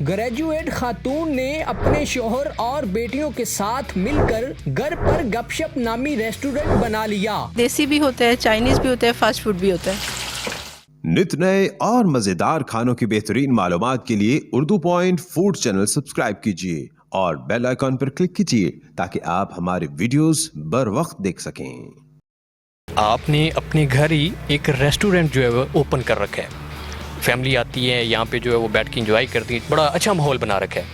Graduate خاتون نے اپنے شوہر اور بیٹیوں کے ساتھ مل کر گھر پر گپ شپ نامی ریسٹورنٹ بنا لیا۔ دیسی بھی ہوتا ہے، چائنیز بھی ہوتا ہے، فاسٹ فوڈ بھی ہوتا ہے۔ نت نئے اور مزیدار کھانوں کی بہترین معلومات کے لیے Urdu point food channel subscribe کیجیے اور بیل آئیکن پر کلک کیجیے تاکہ آپ ہمارے ویڈیوز بر وقت دیکھ سکیں۔ آپ نے اپنے گھر ہی ایک ریسٹورنٹ جو ہے وہ اوپن کر رکھا ہے، فیملی آتی ہے یہاں پہ جو ہے وہ بیٹھ کے انجوائے کرتی ہے، بڑا اچھا ماحول بنا رکھا ہے۔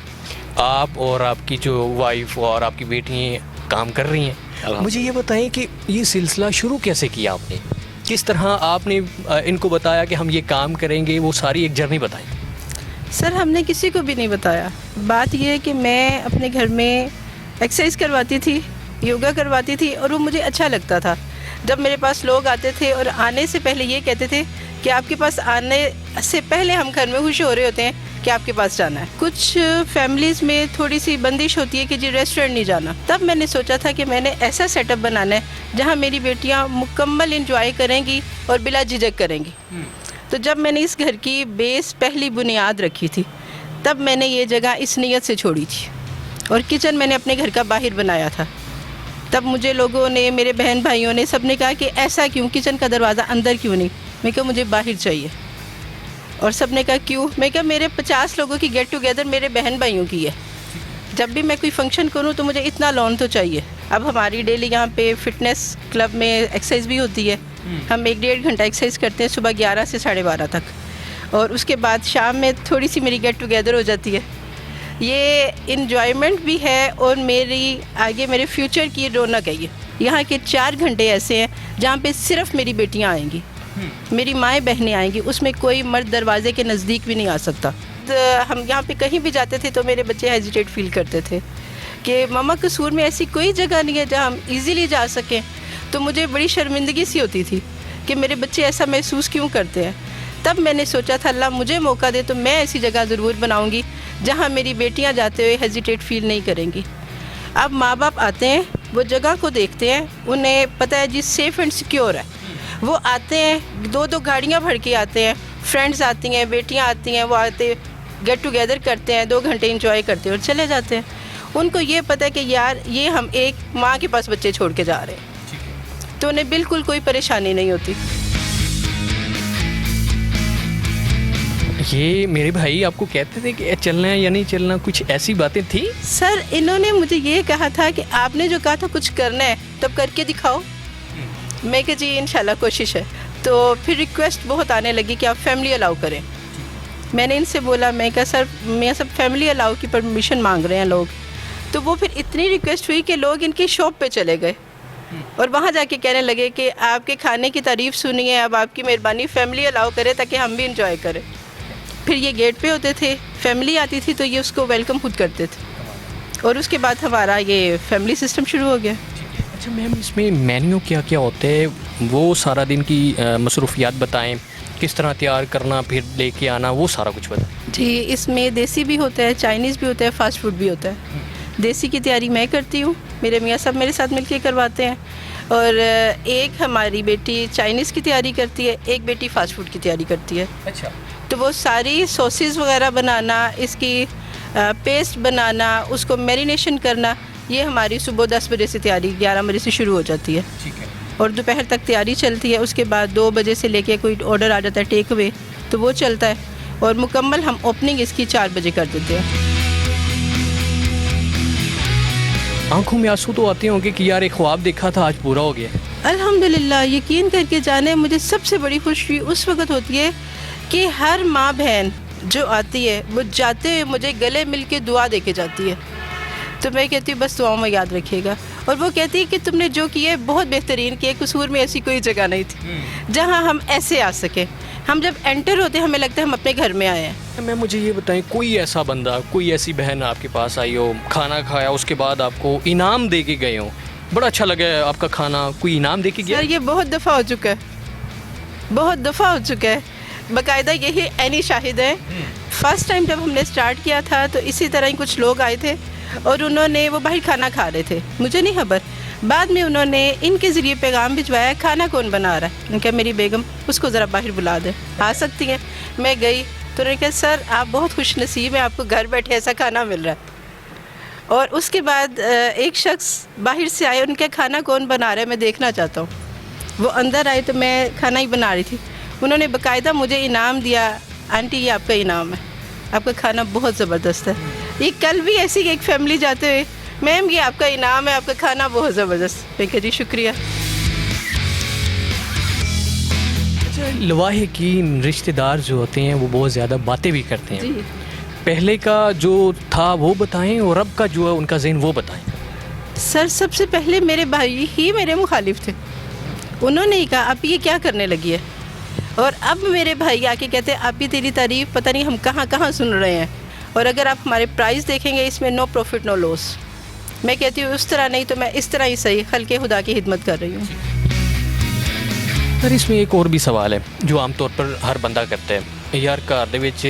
آپ اور آپ کی جو وائف اور آپ کی بیٹی کام کر رہی ہیں۔ مجھے یہ بتائیں کہ یہ سلسلہ شروع کیسے کیا آپ نے، کس طرح آپ نے ان کو بتایا کہ ہم یہ کام کریں گے، وہ ساری ایک جرنی بتائیں۔ سر ہم نے کسی کو بھی نہیں بتایا، بات یہ ہے کہ میں اپنے گھر میں ایکسرسائز کرواتی تھی، یوگا کرواتی تھی اور وہ مجھے اچھا لگتا تھا۔ جب میرے پاس لوگ آتے تھے اور آنے سے پہلے یہ کہتے تھے کہ آپ کے پاس آنے سے پہلے ہم گھر میں خوش ہو رہے ہوتے ہیں کہ آپ کے پاس جانا ہے۔ کچھ فیملیز میں تھوڑی سی بندش ہوتی ہے کہ جی ریسٹورنٹ نہیں جانا، تب میں نے سوچا تھا کہ میں نے ایسا سیٹ اپ بنانا ہے جہاں میری بیٹیاں مکمل انجوائے کریں گی اور بلا جھجک کریں گی۔ تو جب میں نے اس گھر کی بیس پہلی بنیاد رکھی تھی تب میں نے یہ جگہ اس نیت سے چھوڑی تھی، اور کچن میں نے اپنے گھر کا باہر بنایا تھا۔ تب مجھے لوگوں نے، میرے بہن بھائیوں نے، سب نے کہا کہ ایسا کیوں، کچن کا دروازہ اندر کیوں نہیں؟ میں کہا مجھے باہر چاہیے، اور سب نے کہا کیوں؟ میں کہا میرے 50 لوگوں کی گیٹ ٹوگیدر میرے بہن بھائیوں کی ہے، جب بھی میں کوئی فنکشن کروں تو مجھے اتنا لون تو چاہیے۔ اب ہماری ڈیلی یہاں پہ فٹنس کلب میں ایکسرسائز بھی ہوتی ہے، ہم 1-1.5 گھنٹہ ایکسرسائز کرتے ہیں صبح 11 سے 12:30 تک، اور اس کے بعد شام میں تھوڑی سی میری گیٹ ٹوگیدر ہو جاتی ہے۔ یہ انجوائمنٹ بھی ہے اور میری آگے میرے فیوچر کی رونق ہے۔ یہاں کے 4 گھنٹے ایسے ہیں جہاں پہ صرف میری بیٹیاں آئیں گی، میری مائیں بہنیں آئیں گی، اس میں کوئی مرد دروازے کے نزدیک بھی نہیں آ سکتا۔ ہم یہاں پہ کہیں بھی جاتے تھے تو میرے بچے ہیزیٹیٹ فیل کرتے تھے کہ ماما قصور میں ایسی کوئی جگہ نہیں ہے جہاں ہم ایزیلی جا سکیں، تو مجھے بڑی شرمندگی سی ہوتی تھی کہ میرے بچے ایسا محسوس کیوں کرتے ہیں۔ تب میں نے سوچا تھا اللہ مجھے موقع دے تو میں ایسی جگہ ضرور بناؤں گی جہاں میری بیٹیاں جاتے ہوئے ہیزیٹیٹ فیل نہیں کریں گی۔ اب ماں باپ آتے ہیں، وہ جگہ کو دیکھتے ہیں، انہیں پتہ ہے جی سیف اینڈ سیکیور ہے، وہ آتے ہیں، 2 گاڑیاں بھر کے آتے ہیں، فرینڈز آتی ہیں، بیٹیاں آتی ہیں، وہ آتے گیٹ ٹوگیدر کرتے ہیں، 2 گھنٹے انجوائے کرتے ہیں اور چلے جاتے ہیں۔ ان کو یہ پتہ ہے کہ یار یہ ہم ایک ماں کے پاس بچے چھوڑ کے جا رہے ہیں، تو انہیں بالکل کوئی پریشانی نہیں ہوتی۔ یہ میرے بھائی آپ کو کہتے تھے کہ چلنا ہے یا نہیں چلنا، کچھ ایسی باتیں تھی؟ سر انہوں نے مجھے یہ کہا تھا کہ آپ نے جو کہا تھا کچھ کرنا ہے تب کر کے دکھاؤ۔ میں کہ جی انشاءاللہ کوشش ہے۔ تو پھر ریکویسٹ بہت آنے لگی کہ آپ فیملی الاؤ کریں۔ میں نے ان سے بولا، میں کہا سر میں سب فیملی الاؤ کی پرمیشن مانگ رہے ہیں لوگ، تو وہ پھر اتنی ریکویسٹ ہوئی کہ لوگ ان کی شاپ پہ چلے گئے اور وہاں جا کے کہنے لگے کہ آپ کے کھانے کی تعریف سنی ہے، اب آپ کی مہربانی فیملی الاؤ کرے تاکہ ہم بھی انجوائے کریں۔ پھر یہ گیٹ پہ ہوتے تھے، فیملی آتی تھی تو یہ اس کو ویلکم خود کرتے تھے، اور اس کے بعد ہمارا یہ فیملی سسٹم شروع ہو گیا۔ اچھا میم، اس میں مینیو کیا کیا ہوتا ہے، وہ سارا دن کی مصروفیات بتائیں، کس طرح تیار کرنا پھر لے کے آنا، وہ سارا کچھ بتائیں۔ جی اس میں دیسی بھی ہوتا ہے، چائنیز بھی ہوتا ہے، فاسٹ فوڈ بھی ہوتا ہے۔ دیسی کی تیاری میں کرتی ہوں، میرے میاں صاحب میرے ساتھ مل کے کرواتے ہیں، اور ایک ہماری بیٹی چائنیز کی تیاری کرتی ہے، ایک بیٹی فاسٹ فوڈ کی تیاری کرتی ہے۔ اچھا، تو وہ ساری سوسز وغیرہ بنانا، اس کی پیسٹ بنانا، اس کو میرینیشن کرنا، یہ ہماری صبح 10 بجے سے تیاری 11 بجے سے شروع ہو جاتی ہے، ٹھیک ہے۔ اور دوپہر تک تیاری چلتی ہے۔ اس کے بعد 2 بجے سے لے کے کوئی آرڈر آ جاتا ہے ٹیک اوے تو وہ چلتا ہے، اور مکمل ہم اوپننگ اس کی 4 بجے کر دیتے ہیں۔ آنکھوں میں آنسو تو آتے ہوں گے کہ یار ایک خواب دیکھا تھا آج پورا ہو گیا۔ الحمدللہ، یقین کر کے جانے مجھے سب سے بڑی خوشی اس وقت ہوتی ہے کہ ہر ماں بہن جو آتی ہے وہ جاتے ہوئے مجھے گلے مل کے دعا دے کے جاتی ہے، تو میں کہتی ہوں بس دعاؤں میں یاد رکھیے گا، اور وہ کہتی ہے کہ تم نے جو کیا ہے بہت بہترین کیا، قصور میں ایسی کوئی جگہ نہیں تھی جہاں ہم ایسے آ سکیں۔ ہم جب انٹر ہوتے ہیں ہمیں لگتا ہے ہم اپنے گھر میں آئے ہیں۔ میں مجھے یہ بتائیں، کوئی ایسا بندہ، کوئی ایسی بہن آپ کے پاس آئی ہو، کھانا کھایا، اس کے بعد آپ کو انعام دے کے گئے ہوں، بڑا اچھا لگا ہے آپ کا کھانا، کوئی انعام دے کے گیا؟ سر یہ بہت دفعہ ہو چکا ہے، بہت دفعہ ہو چکا ہے، باقاعدہ یہی عینی شاہد ہیں۔ فرسٹ ٹائم جب ہم نے سٹارٹ کیا تھا تو اسی طرح ہی کچھ لوگ آئے تھے اور انہوں نے وہ باہر کھانا کھا رہے تھے، مجھے نہیں خبر، بعد میں انہوں نے ان کے ذریعے پیغام بھجوایا کھانا کون بنا رہا ہے، میں نے کہا میری بیگم، اس کو ذرا باہر بلا دیں، آ سکتی ہیں؟ میں گئی تو تو انہوں نے کہا سر آپ بہت خوش نصیب ہیں, آپ کو گھر بیٹھے ایسا کھانا مل رہا ہے. اور اس کے بعد ایک شخص باہر سے آئے, ان کا کھانا کون بنا رہا ہے میں دیکھنا چاہتا ہوں. وہ اندر آئے تو میں کھانا ہی بنا رہی تھی. انہوں نے باقاعدہ مجھے انعام دیا, آنٹی یہ آپ کا انعام ہے, آپ کا کھانا بہت زبردست ہے. یہ کل بھی ایسی ایک فیملی جاتے ہوئے, میم یہ آپ کا انعام ہے, آپ کا کھانا بہت زبردست. میں کہا جی شکریہ. لواحقین رشتہ دار جو ہوتے ہیں وہ بہت زیادہ باتیں بھی کرتے ہیں. جی پہلے کا جو تھا وہ بتائیں اور اب کا جو ہے ان کا ذہن وہ بتائیں. سر سب سے پہلے میرے بھائی ہی میرے مخالف تھے. انہوں نے ہی کہا اب یہ کیا کرنے لگی ہے, اور اب میرے بھائی آ کے کہتے ہیں اب بھی تیری تعریف پتہ نہیں ہم کہاں کہاں سن رہے ہیں, اور اگر آپ ہمارے پرائز دیکھیں گے اس میں نو پروفٹ نو لاس. میں کہتی ہوں اس طرح نہیں تو میں اس طرح ہی صحیح خلق خدا کی خدمت کر رہی ہوں. سر اس میں ایک اور بھی سوال ہے جو عام طور پر ہر بندہ کرتا ہے, یار گھر دے وچ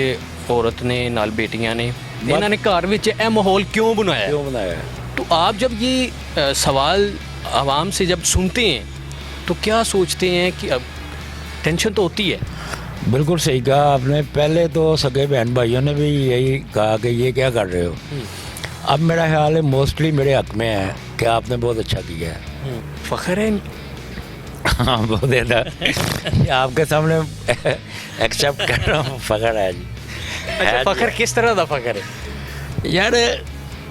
عورت نے نال بیٹیاں نے, انہوں نے گھر وچ اے ماحول کیوں بنایا؟ تو آپ جب یہ سوال عوام سے جب سنتے ہیں تو کیا سوچتے ہیں کہ اب ٹینشن تو ہوتی ہے؟ بالکل صحیح کہا آپ نے. پہلے تو سگے بہن بھائیوں نے بھی یہی کہا کہ یہ کیا کر رہے ہو. اب میرا خیال ہے موسٹلی میرے حق میں ہے کہ آپ نے بہت اچھا کیا ہے. فخر ہے. ہاں بہت زیادہ آپ کے سامنے ایکسیپٹ کر رہا ہوں, فخر ہے جی. فخر کس طرح کا فخر ہے یار؟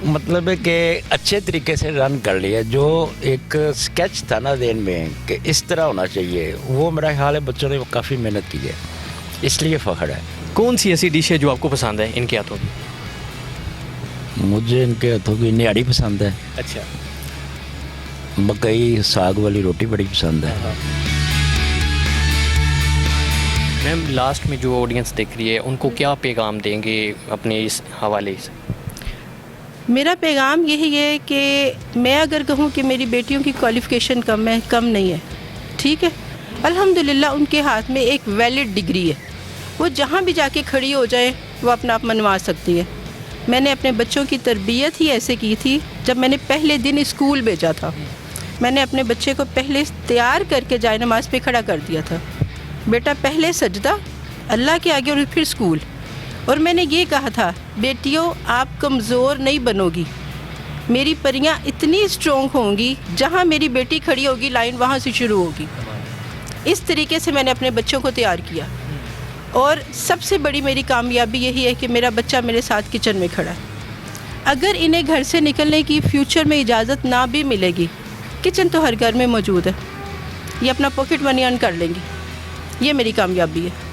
مطلب ہے کہ اچھے طریقے سے رن کر لیا. جو ایک اسکیچ تھا نا ذہن میں کہ اس طرح ہونا چاہیے, وہ میرا خیال ہے بچوں نے کافی محنت کی ہے, اس لیے فخر ہے. کون سی ایسی ڈش ہے جو آپ کو پسند ہے ان کے ہاتھوں کی؟ مجھے ان کے ہاتھوں کی نہاری پسند ہے. اچھا. مکئی ساگ والی روٹی بڑی پسند ہے. میم لاسٹ میں جو آڈینس دیکھ رہی ہے ان کو کیا پیغام دیں گے اپنے اس حوالے سے؟ میرا پیغام یہی ہے کہ میں اگر کہوں کہ میری بیٹیوں کی کوالیفیکیشن کم نہیں ہے, ٹھیک ہے, الحمدللہ ان کے ہاتھ میں ایک ویلڈ ڈگری ہے, وہ جہاں بھی جا کے کھڑی ہو جائے وہ اپنا آپ منوا سکتی ہے. میں نے اپنے بچوں کی تربیت ہی ایسے کی تھی. جب میں نے پہلے دن اسکول بھیجا تھا, میں نے اپنے بچے کو پہلے تیار کر کے جائے نماز پہ کھڑا کر دیا تھا, بیٹا پہلے سجدہ اللہ کے آگے اور پھر اسکول. اور میں نے یہ کہا تھا بیٹیوں آپ کمزور نہیں بنو گی, میری پریاں اتنی اسٹرانگ ہوں گی, جہاں میری بیٹی کھڑی ہوگی لائن وہاں سے شروع ہوگی. اس طریقے سے میں نے اپنے بچوں کو تیار کیا. اور سب سے بڑی میری کامیابی یہی ہے کہ میرا بچہ میرے ساتھ کچن میں کھڑا ہے. اگر انہیں گھر سے نکلنے کی فیوچر میں اجازت نہ بھی ملے گی, کچن تو ہر گھر میں موجود ہے, یہ اپنا پاکٹ منی ارن کر لیں گی. یہ میری کامیابی ہے.